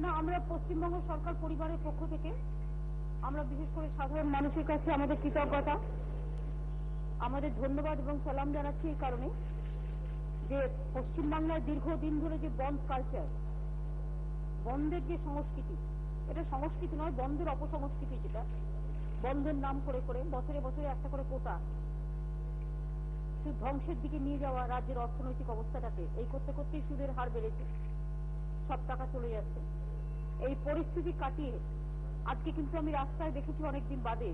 না, আমরা পশ্চিমবঙ্গ সরকার পরিবারের পক্ষ থেকে আমরা বিশেষ করে সাধারণ মানুষের কাছে আমাদের কৃতজ্ঞতা, আমাদের ধন্যবাদ এবং সালাম জানাচ্ছি এই কারণে যে পশ্চিমবাংলায় দীর্ঘদিন ধরে যে বন্ধ কালচার, বন্ধের যে সংস্কৃতি, এটা সংস্কৃতি নয়, বন্ধের অপসংস্কৃতি, যেটা বন্ধের নাম করে করে বছরে বছরে একটা করে কোটা ধ্বংসের দিকে নিয়ে যাওয়া রাজ্যের অর্থনৈতিক অবস্থাটাকে, এই করতে করতেই সুদের হার বেড়েছে, সব টাকা চলে যাচ্ছে। এই পরিস্থিতি কাটিয়ে আজকে কিন্তু আমি রাস্তায় দেখেছি অনেকদিন বাদে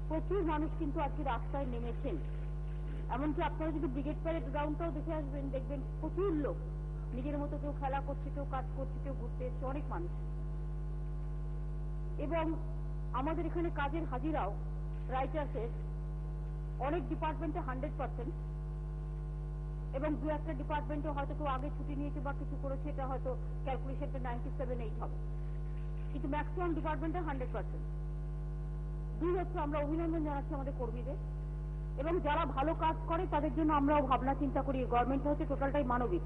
প্রচুর মানুষ কিন্তু আজকে রাস্তায় নেমেছেন। এমনকি আপনারা যদি ব্রিগেড প্যারেড গ্রাউন্ডটাও দেখে আসবেন, দেখবেন প্রচুর লোক নিজের মতো, কেউ খেলা করছে, কেউ কাজ করছে, কেউ ঘুরতে এসছে, অনেক মানুষ। এবং আমাদের এখানে কাজের হাজিরাও রাইটার্সের অনেক ডিপার্টমেন্টে 100%, এবং দু একটা ডিপার্টমেন্টে হয়তো কেউ আগে ছুটি নিয়েছে বা কিছু করেছে, এটা হয়তো ক্যালকুলেশনটা 97-8 হবে, কিন্তু ম্যাক্সিমাম ডিপার্টমেন্টে 100%। দুই হচ্ছে আমরা অভিনন্দন জানাচ্ছি আমাদের কর্মীদের, এবং যারা ভালো কাজ করে তাদের জন্য আমরাও ভাবনা চিন্তা করি। গভর্নমেন্টটা হচ্ছে টোটালটাই মানবিক,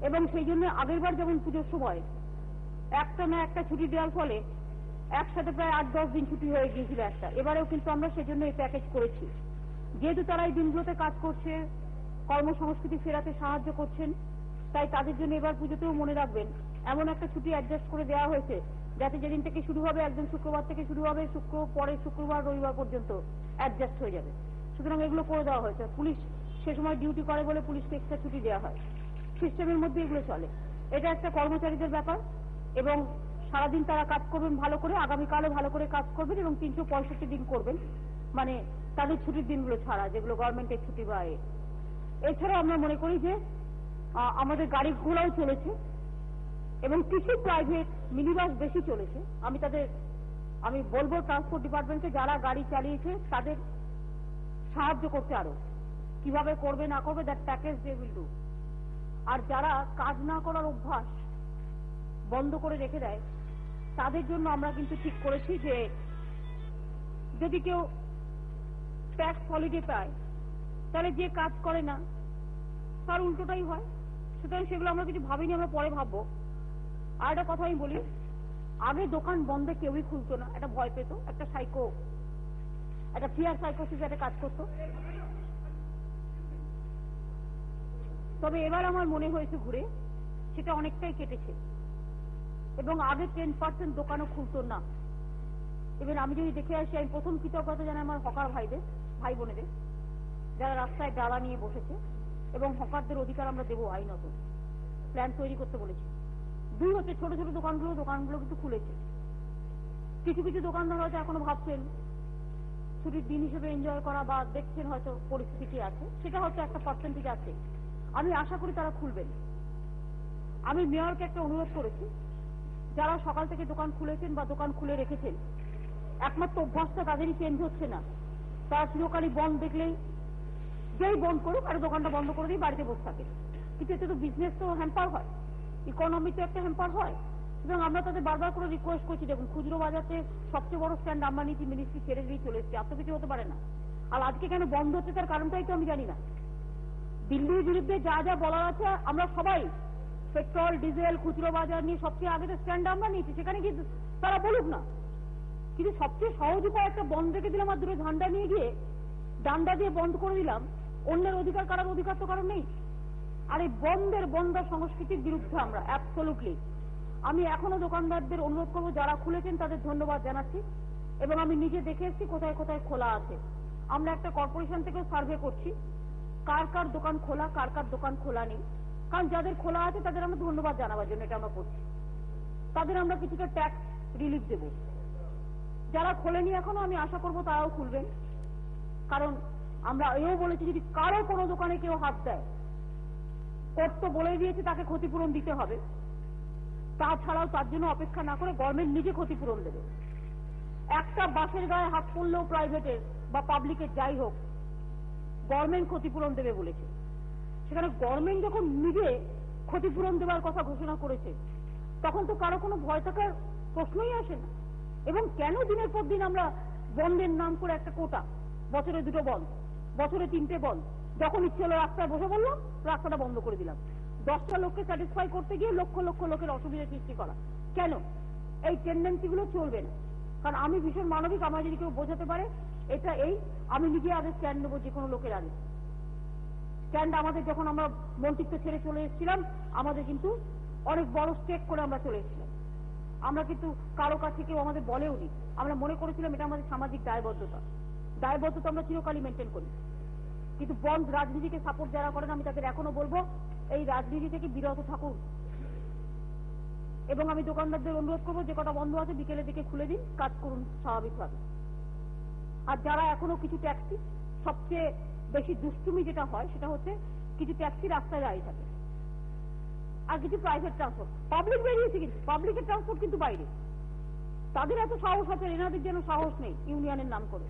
এবং সেই জন্য আগেরবার যেমন পুজোর সময় একটা না একটা ছুটি দেওয়ার ফলে একসাথে প্রায় 8-10 দিন ছুটি হয়ে গিয়েছিল একটা, এবারেও কিন্তু আমরা সেজন্য এই প্যাকেজ করেছি। যেহেতু তারা এই দিনগুলোতে কাজ করছে, কর্মসংস্কৃতি ফেরাতে সাহায্য করছেন, তাই তাদের জন্য এবার পুজোতেও মনে রাখবেন এমন একটা ছুটি অ্যাডজাস্ট করে দেওয়া হয়েছে যাতে যেদিন থেকে শুরু হবে, একদম শুক্রবার থেকে শুরু হবে, পরের শুক্রবার রবিবার পর্যন্ত অ্যাডজাস্ট হয়ে যাবে। সুতরাং এগুলো করে দেওয়া হয়েছে। পুলিশ সে সময় ডিউটি করে বলে পুলিশকে এক্সট্রা ছুটি দেওয়া হয়, সিস্টেমের মধ্যে এগুলো চলে। এটা একটা কর্মচারীদের ব্যাপার, এবং সারাদিন তারা কাজ করবেন ভালো করে, আগামীকালও ভালো করে কাজ করবেন, এবং 365 দিন করবেন, মানে তাদের ছুটির দিনগুলো ছাড়া, যেগুলো গভর্নমেন্টের ছুটি বা এছাড়া আমরা মনে করি যে আমাদের গাড়িগুলোও চলেছে, এবং কিছু প্রাইভেট মিনিবাস বেশি চলেছে। আমি বলবো ট্রান্সপোর্ট ডিপার্টমেন্টকে যারা গাড়ি চালিয়েছে তাদের সাহায্য করতে, আরো কিভাবে করবে না করবে, that package they will do. আর যারা কাজ না করার অভ্যাস বন্ধ করে রেখে দেয় তাদের জন্য আমরা কিন্তু ঠিক করেছি যে যদি কেউ ট্যাক্স হলিডে পায় তাহলে যে কাজ করে না তার উল্টোটাই হয়। সুতরাং সেগুলো আমরা কিছু ভাবিনি, আমরা পরে ভাববো। আর একটা কথা আমি বলি, আগে দোকান বন্ধে কেউই খুলতো না, একটা ভয় পেত, একটা ফিয়ার সাইকোসিস একটা কাজ করতো। তবে এবার আমার মনে হয়েছে ঘুরে সেটা অনেকটাই কেটেছে, এবং আগে 10% দোকানও খুলতো না। এবার আমি যদি দেখে আসি, আমি প্রথম কৃতজ্ঞতা জানাই আমার হকার ভাই বোনেদের, যারা রাস্তায় ডালা নিয়ে বসেছে, এবং হকারদের অধিকার আমরা দেবো আইনত, প্ল্যান তৈরি করতে বলেছি। দুই হচ্ছে ছোট ছোট দোকানগুলো কিন্তু খুলেছে। কিছু কিছু দোকানদার হয়তো এখনো ভাবছেন ছুটির দিন হিসেবে এনজয় করা, বা দেখছেন হয়তো পরিস্থিতি আছে, সেটা হয়তো একটা পার্সেন্টেজ আছে। আমি আশা করি তারা খুলবেন। আমি মেয়রকে একটা অনুরোধ করেছি, যারা সকাল থেকে দোকান খুলেছেন বা দোকান খুলে রেখেছেন, একমাত্র অভ্যাসটা তাদেরই চেঞ্জ হচ্ছে না। তারা চিরকালই বন্ধ দেখলেই যেই বন্ধ করুক আর দোকানটা বন্ধ করে দিয়ে বাড়িতে বসে থাকে, কিন্তু এতে তো বিজনেস তো হ্যাম্পার হয়, ইকোনমি তো একটা হ্যাম্পার হয়। এবং আমরা তাদের বারবার করে রিকোয়েস্ট করছি, দেখুন খুচরো বাজারে সবচেয়ে বড় স্ট্যান্ড আমরা নিচ্ছি, মিনিস্ট্রি ছেড়ে দিয়ে চলে এসেছি, এত কিছু হতে পারে না। আর আজকে কেন বন্ধ হচ্ছে তার কারণটাই তো আমি জানি না। দিল্লির বিরুদ্ধে যা যা বলার আছে আমরা সবাই, পেট্রোল ডিজেল খুচরো বাজার নিয়ে সবচেয়ে আগে তো স্ট্যান্ড আমরা নিয়েছি, সেখানে কি তারা বলুক না। কিন্তু সবচেয়ে সহজ উপায় একটা বন্ধ রেখে দিলাম, আর দূরে ঝান্ডা নিয়ে গিয়ে ডান্ডা দিয়ে বন্ধ করে দিলাম, অন্যের অধিকার কারার অধিকার তো কারণ নেই। আর এই বন্ধ সংস্কৃতির বিরুদ্ধে আমরা অ্যাবসলিউটলি। আমি এখনো দোকানদারদের অনুরোধ করবো, যারা খুলেছেন তাদের ধন্যবাদ জানাচ্ছি, এবং আমি নিজে দেখে এসেছি কোথায় কোথায় খোলা আছে। আমরা একটা কর্পোরেশন থেকেও সার্ভে করছি, কার কার দোকান খোলা, কার কার দোকান খোলা নেই। কারণ যাদের খোলা আছে তাদের আমরা ধন্যবাদ জানাবার জন্য এটা আমরা করছি, তাদের আমরা কিছুটা ট্যাক্স রিলিফ দেব। যারা খোলেনি এখনো, আমি আশা করবো তারাও খুলবেন। কারণ আমরা এও বলেছি, যদি কারো কোনো দোকানে কেউ হাত দেয়, কোর্ট তো বলে দিয়েছে তাকে ক্ষতিপূরণ দিতে হবে, তাছাড়াও তার জন্য অপেক্ষা না করে গভর্নমেন্ট নিজে ক্ষতিপূরণ দেবে। একটা বাসের গায়ে হাত পড়লেও প্রাইভেটের বা পাবলিকের যাই হোক, গভর্নমেন্ট ক্ষতিপূরণ দেবে বলেছে। সেখানে গভর্নমেন্ট যখন নিজে ক্ষতিপূরণ দেওয়ার কথা ঘোষণা করেছে, তখন তো কারো কোনো ভয় থাকার প্রশ্নই আসে না। এবং কেন দিনের পর দিন আমরা বন্ধের নাম করে একটা কোটা, বছরে 2 বন্ধ, বছরে 3টে বন্ধ, যখন ইচ্ছে হলো রাস্তায় বসে বললাম, রাস্তাটা বন্ধ করে দিলাম। 10টা লোককে স্যাটিসফাই করতে গিয়ে লক্ষ লক্ষ লোকের অসুবিধা সৃষ্টি করা। কেন? এই টেন্ডেন্সিগুলো চলবে না। কারণ আমি ভীষণ মানবিক, আমার যদি কেউ বোঝাতে পারে এটা আমি নিজে আগে স্ট্যান্ড নেবো যে কোনো লোকের আগে। স্ট্যান্ড আমাদের যখন আমরা মন্ত্রিত্ব ছেড়ে চলে এসেছিলাম, আমাদের কিন্তু অনেক বড় স্টেক করে আমরা চলে এসেছিলাম। আমরা কিন্তু কারো কাছে কেউ আমাদের বলেও নি, আমরা মনে করেছিলাম এটা আমাদের সামাজিক দায়বদ্ধতা আমরা চিরকালই মেনটেন করি। কিন্তু বন্ধ রাজনীতিকে সাপোর্ট যারা করেন, আমি তাদের এখনো বলবো এই রাজনীতি থেকে বিরত থাকুন। এবং আমি দোকানদারদের অনুরোধ করবো যে কটা বন্ধ আছে বিকেলের দিকে খুলে দিন, কাজ করুন স্বাভাবিকভাবে। আর যারা এখনো কিছু ট্যাক্সি, সবচেয়ে বেশি দুষ্টুমি যেটা হয় সেটা হচ্ছে কিছু ট্যাক্সি রাস্তায় দাঁড়িয়ে থাকে, আর কিছু প্রাইভেট ট্রান্সপোর্ট। পাবলিক বেরিয়েছে কিন্তু পাবলিকের ট্রান্সপোর্ট কিন্তু বাইরে। তাদের এত সাহস আছে, এনাদের যেন সাহস নেই ইউনিয়নের নাম করে।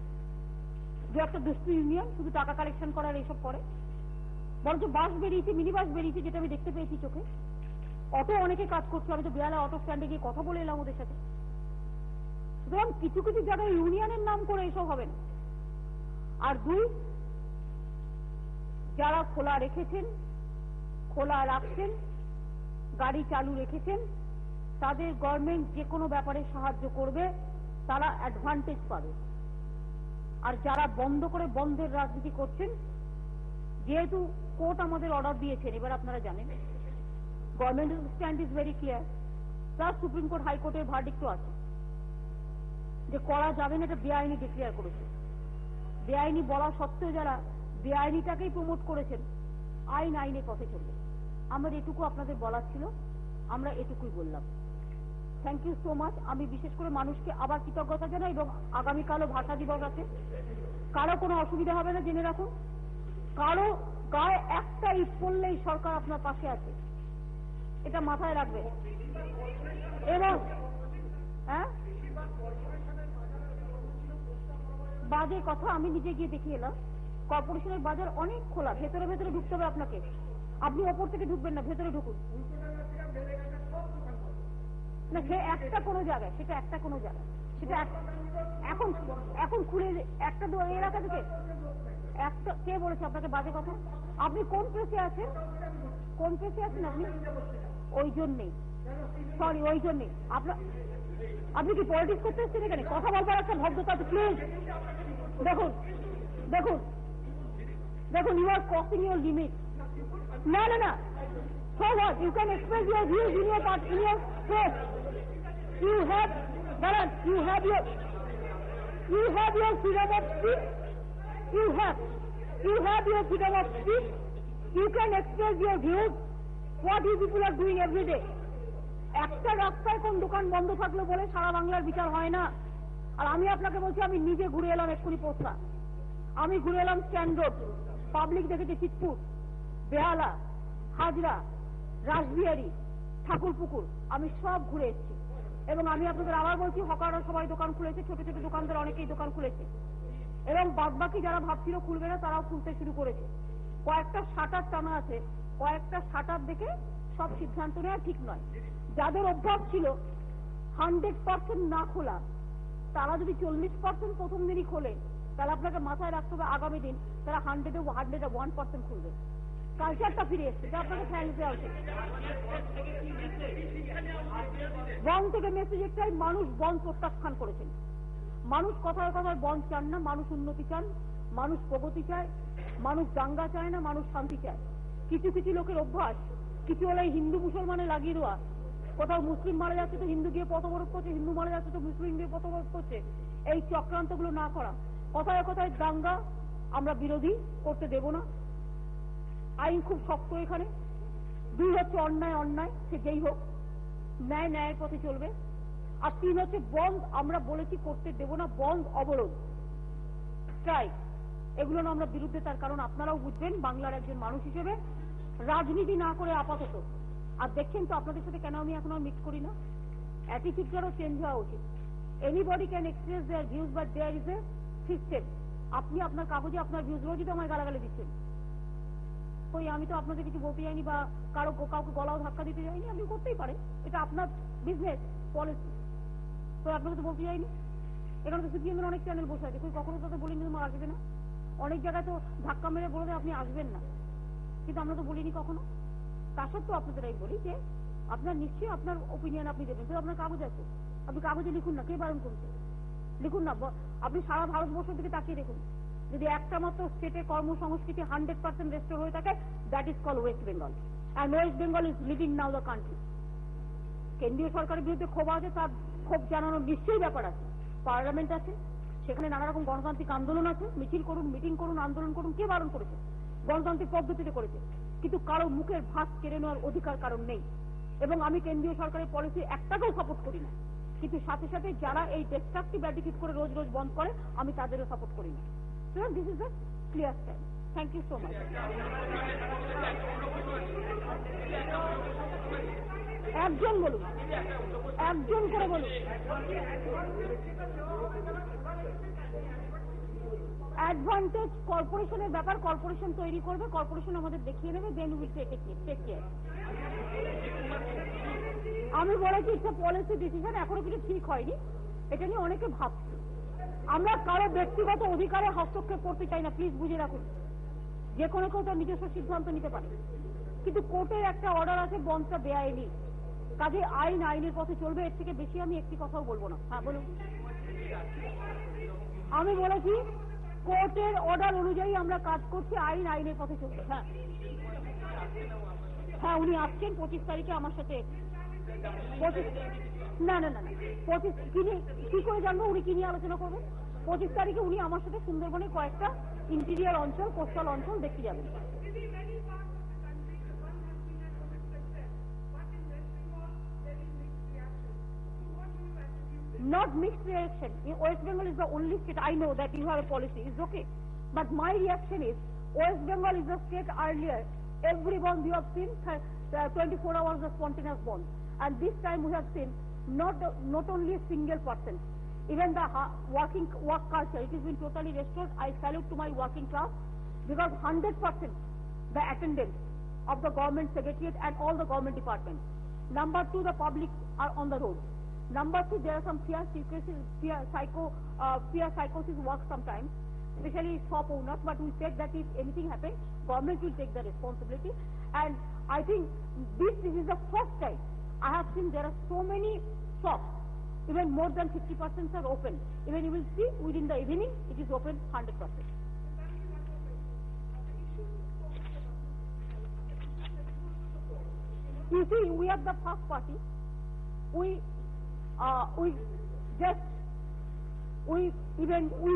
দু একটা দুষ্টু ইউনিয়ন শুধু টাকা কালেকশন করার এইসব করে। বরঞ্চ বাস বেরিয়েছে, মিনি বাস বেরিয়েছে, যেটা আমি দেখতে পেয়েছি চোখে। অটো অনেকে কাজ করছে, আমি তো বেহালা অটো স্ট্যান্ডে গিয়ে কথা বলে এলাম ওদের সাথে। সুতরাং কিছু কিছু জায়গায় ইউনিয়নের নাম করে এসব হবে না। আর দুই, যারা খোলা রেখেছেন, খোলা রাখছেন, গাড়ি চালু রেখেছেন, তাদের গভর্নমেন্ট যে কোনো ব্যাপারে সাহায্য করবে, তারা অ্যাডভান্টেজ পাবে। আর যারা বন্ধ করে বন্ধের রাজনীতি করছেন, যেহেতু কোর্ট আমাদের অর্ডার দিয়েছেন, এবার আপনারা জানেন গভর্নমেন্টের stand is very clear, plus supreme court হাইকোর্টের ভার্ডিক্টও আছে যে করা যাবে না, এটা বেআইনি ডিক্লেয়ার করেছে। বেআইনি বলা সত্ত্বেও যারা বেআইনিটাকেই প্রমোট করেছেন, আইনের পথে চলবে। আমার এটুকু আপনাদের বলার ছিল, আমরা এটুকুই বললাম। Thank you so much. আমি বিশেষ করে মানুষকে আবার কৃতজ্ঞতা জানাই, এবং আগামীকালও ভাষা দিবস আছে, কারো কোনো অসুবিধা হবে না জেনে রাখুন। কারো গায়ে একটা ইট পড়লেই সরকার আপনার পাশে আছে, এটা মাথায় রাখবে। এবং বাজে কথা, আমি নিজে গিয়ে দেখিয়ে এলাম, কর্পোরেশনের বাজার অনেক খোলা, ভেতরে ভেতরে ঢুকতে হবে আপনাকে। আপনি ওপর থেকে ঢুকবেন না, ভেতরে ঢুকুন না। সে একটা কোনো জায়গায়, সেটা একটা কোনো জায়গায়, সেটা এখন এখন খুলে একটা এলাকা থেকে একটা। কে বলেছে আপনাকে বাজে কথা? আপনি কোন প্রেসে আছেন? কোন প্রেসে আছেন আপনি? ওই জন্যেই, সরি, ওই জন্যেই আপনি কি পলিটিক্স করতে এসছেন এখানে? কথা বলবার একটা ভদ্রতা আছে, প্লিজ। দেখুন দেখুন দেখুন, you are crossing your limit. না না না, so what? You can express your views in your part, in your press. You have your freedom of speech. You have your freedom of speech. You can express your views. What you people are doing every day. একটা রাস্তায় কোন দোকান বন্ধ থাকলো বলে সারা বাংলার বিচার হয় না। আর আমি আপনাকে বলছি, আমি নিজে ঘুরে এলাম এক্ষুনি পোস্তা, আমি ঘুরে এলাম স্ট্যান্ড রোড, পাবলিক দেখেছি চিতপুর, বেহালা, হাজরা, রাসবিহারী, ঠাকুরপুকুর, আমি সব ঘুরে এসেছি। এবং আমি আপনাদের আবার বলছি, হকাররা সবাই দোকান খুলেছে, ছোট ছোট দোকানদার অনেকেই দোকান খুলেছে, এবং বাদবাকি যারা ভাবছিল খুলবে না তারাও খুলতে শুরু করেছে। কয়েকটা শাটার টানা আছে, কয়েকটা শাটার দেখে সব সিদ্ধান্ত নেওয়া ঠিক নয়। যাদের অভ্যাস ছিল 100% না খোলা, তারা যদি 40% প্রথম দিনই খোলে, তাহলে আপনাকে মাথায় রাখতে হবে আগামী দিন তারা 101% খুলবে। কালচারটা ফিরে এসছে, যা আপনাকে থ্যাংক দেওয়া উচিত। বন থেকে মেসেজ একটাই, মানুষ বন প্রত্যাখ্যান করেছেন। মানুষ কথায় কথায় বন চান না, মানুষ উন্নতি চান, মানুষ প্রগতি চায়, মানুষ দাঙ্গা চায় না, মানুষ শান্তি চায়। কিছু কিছু লোকের অভ্যাস, কিছু হলে হিন্দু মুসলমানে লাগিয়ে দেওয়া, কোথাও মুসলিম মারা যাচ্ছে তো হিন্দু গিয়ে পথ অবরোধ করছে, হিন্দু মারা যাচ্ছে তো মুসলিম গিয়ে পথ অবরোধ করছে, এই চক্রান্তগুলো না করা। কথায় কথায় দাঙ্গা আমরা বিরোধী করতে দেব না। আইন খুব শক্ত এখানে। দুই হচ্ছে অন্যায় অন্যায়, সে যেই হোক, ন্যায় ন্যায়ের পথে চলবে। আর তিন হচ্ছে বন্ধ, আমরা বলেছি করতে দেব না, বন্ধ, অবরোধ, স্ট্রাইক, এগুলো না আমরা বিরুদ্ধে। তার কারণ আপনারাও বুঝবেন, বাংলার একজন মানুষ হিসেবে রাজনীতি না করে আপাতত, আর দেখছেন তো আপনাদের সাথে কেন আমি এখন আর মিক্স করি না, অ্যাটিটিউডটারও চেঞ্জ হওয়া উচিত। Anybody can express their views, but there is a system. আপনি আপনার কাগজে আপনার ভিউজ রোজই তো আমায় গালাগালি দিচ্ছেন, কই আমি তো আপনাদের কিছু বলতে যাইনি বা কাউকে গলাও ধাক্কা দিতে যাইনি। আপনি করতেই পারেন, এটা আপনার বিজনেস পলিসি, তো আপনাকে তো বলতে যাইনি। এখানে তো সিপিএম এর অনেক চ্যানেল বসে আছে, কই কখনো তাদের বলিনি তোমার আসবে না। অনেক জায়গায় তো ধাক্কা মেরে বলে দেয় আপনি আসবেন না, কিন্তু আমরা তো বলিনি কখনো। তা সত্ত্বেও আপনাদের আমি বলি যে আপনার নিশ্চয়ই আপনার ওপিনিয়ন আপনি দেবেন, তো আপনার কাগজ আছে, আপনি কাগজে লিখুন না, কে বারণ করছে, লিখুন না। আপনি সারা ভারতবর্ষ থেকে তাকিয়ে দেখুন, যদি একটা মাত্র স্টেটে কর্মসংস্কৃতি 100% রেস্টোর হয়ে থাকে, that is call West Bengal, and West Bengal is leading now the country. কেন্দ্রীয় সরকারের বিরুদ্ধে ক্ষোভ আছে, তার ক্ষোভ জানানোর নিশ্চয়ই ব্যাপার আছে, পার্লামেন্ট আছে, সেখানে নানা রকম গণতান্ত্রিক আন্দোলন আছে, মিছিল করুন, মিটিং করুন, আন্দোলন করুন, কে বারণ করেছে? গণতান্ত্রিক পদ্ধতিতে করেছে, কিন্তু কারো মুখের ভাত কেড়ে নেওয়ার অধিকার কারণ নেই। এবং আমি কেন্দ্রীয় সরকারের পলিসি একটাকেও সাপোর্ট করি না, কিন্তু সাথে সাথে যারা এই ডিস্ট্রাকটিভ অ্যাটিটিউড করে রোজ রোজ বন্ধ করে, আমি তাদেরও সাপোর্ট করি না। This is the clear stand. Thank you so much. একজন বলুন, একজন করে বলুন। অ্যাডভান্টেজ কর্পোরেশনের ব্যাপার, কর্পোরেশন তৈরি করবে, কর্পোরেশন আমাদের দেখিয়ে নেবে, দেন উইল টেক কেয়ার। আমি বলেছি ইটস পলিসি ডিসিশন, এখনো কিছু ঠিক হয়নি, এটা নিয়ে অনেকে ভাবছে। আমরা কারো ব্যক্তিগত অধিকারে হস্তক্ষেপ করতে চাই না, প্লিজ বুঝে রাখুন। যে কোনো কেউ তার নিজস্ব সিদ্ধান্ত নিতে পারে, কিন্তু কোর্টের একটা অর্ডার আছে, বন্ধটা বেআইনি, কাজে আইন আইনের পথে চলবে, এর থেকে বেশি আমি একটি কথাও বলবো না। হ্যাঁ বলুন। আমি বলেছি কোর্টের অর্ডার অনুযায়ী আমরা কাজ করছি, আইন আইনের পথে চলবে। হ্যাঁ হ্যাঁ, উনি আসছেন 25 তারিখে আমার সাথে। না না না না, 25 কি করে জানবো উনি কি নিয়ে আলোচনা করবেন? 25 তারিখে উনি আমার সাথে সুন্দরবনে কয়েকটা ইন্টেরিয়ার অঞ্চল, কোস্টাল অঞ্চল দেখতে যাবেন। Not mixed reaction. West Bengal is the only state I know that you have a policy. It's okay. But my reaction is, West Bengal is the state earlier. Every bond you have seen, 24 hours of spontaneous bond. And this time we have seen not only a single person, even the work culture, it has been totally restored. I salute to my working class, because 100% the attendance of the government secretariat and all the government departments. Number 2, the public are on the road. Number 2, there are some fear psychosis work sometimes, especially shop owners, but we said that if anything happens, government will take the responsibility. And I think this is the first time I have seen there are so many shops, even more than 50% are open. Even you will see within the evening it is open 100%. You see, we are the first party. We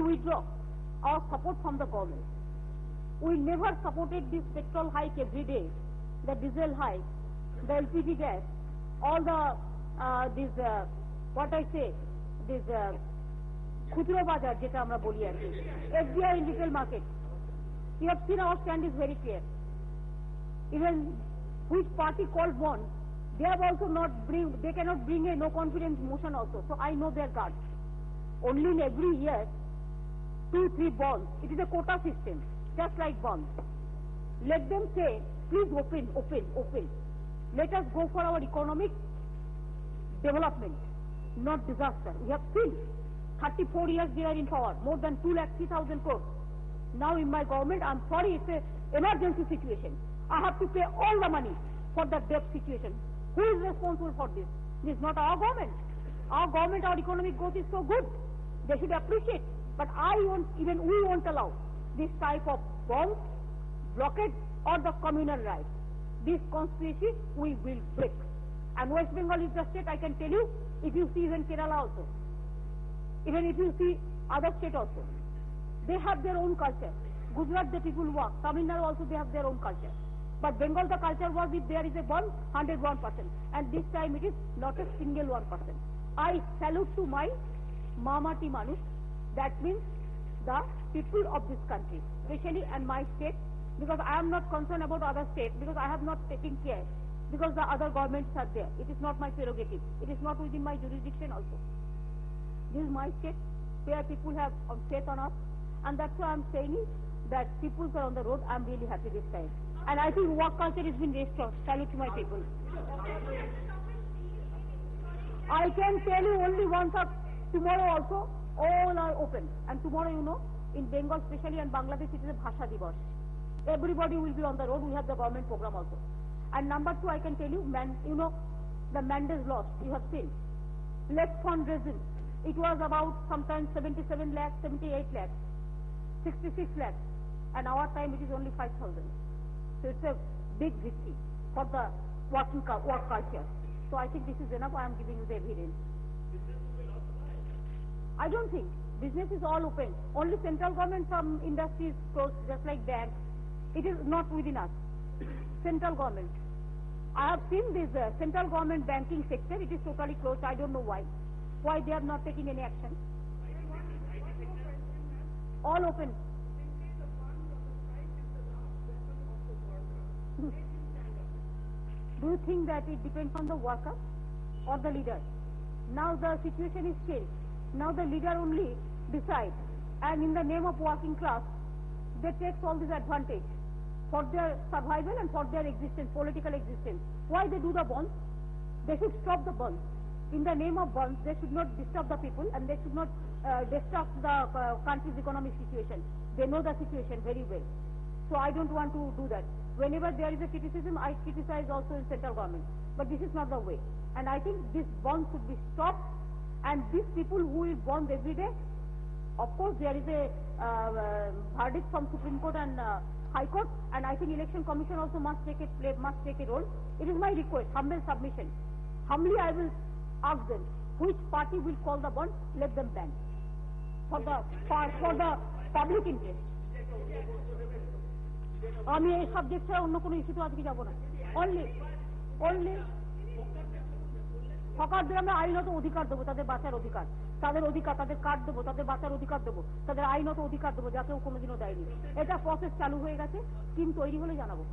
withdraw our support from the government. We never supported this petrol hike every day, the diesel hike, the LPG gas, all the খুচরো বাজার যেটা আমরা বলি আর কি, FDI in retail market. You have seen our stand is very clear. Even which party called bond, they cannot bring a no confidence motion also. So I know their guard. Only in every year 2-3 bonds. It is a quota system, just like bonds. Let them say, please open. Let us go for our economic development, not disaster. We have seen 34 years they are in power, more than 2,03,000 crores. Now in my government, I'm sorry, it's an emergency situation. I have to pay all the money for the debt situation. Who is responsible for this? This is not our government. Our government, our economic growth is so good. They should appreciate. But we won't allow this type of bonds, blockade, or the communal rights. This conspiracy we will break. And West Bengal is the state, I can tell you, if you see even Kerala also, even if you see other state also, they have their own culture. Gujarat, the people work. Tamil Nadu also, they have their own culture. But Bengal, the culture was, if there is a bond, 101%. And this time it is not a single 1%. I salute to my Mamati Manush. That means the people of this country, especially and my state, because I am not concerned about other states, because I have not taken care, because the other governments are there. It is not my prerogative. It is not within my jurisdiction also. This is my state, where people have faith on us. And that's why I am saying that people are on the road. I am really happy this time. And I think work culture has been restored. Salute to my people. I can tell you only once of tomorrow also, all are open. And tomorrow, you know, in Bengal especially and Bangladesh, it is a Bhasha Diwas. Everybody will be on the road. We have the government program also. And number two, I can tell you, the Mendes loss, you have seen. Less fundraising. It was about sometimes 77 lakhs, 78 lakhs, 66 lakhs. And our time it is only 5,000. So it's a big victory for the work culture. So I think this is enough. I am giving you the evidence. I don't think. Business is all open. Only central government, some industries closed, just like banks. It is not within us. Central government. I have seen this central government banking sector. It is totally closed. I don't know why. Why they are not taking any action? All open. Do you think that it depends on the worker or the leader? Now the situation is changed. Now the leader only decides, and in the name of working class, they take all this advantage for their survival and for their existence, political existence. Why they do the bonds? They should stop the bonds. In the name of bonds, they should not disturb the people, and they should not disrupt the country's economic situation. They know the situation very well. So I don't want to do that. Whenever there is a criticism, I criticize also in central government. But this is not the way. And I think this bond should be stopped. And these people who will bond every day, of course there is a verdict from Supreme Court and High Court, and I think Election Commission also must take a role. It is my request, humble submission. Humbly I will ask them, which party will call the bond, let them ban for the public interest. আমি এই subject ছাড়া অন্য কোনো ইস্যুতে আজকে যাব না। Only হকারদের আমরা আইনত অধিকার দেবো, তাদের বাঁচার অধিকার, তাদের কার্ড দেবো, তাদের বাঁচার অধিকার দেবো, তাদের আইনত অধিকার দেবো, যা কেউ কোনোদিনও দেয়নি। এটা প্রসেস চালু হয়ে গেছে, স্কিম তৈরি হলে জানাবো।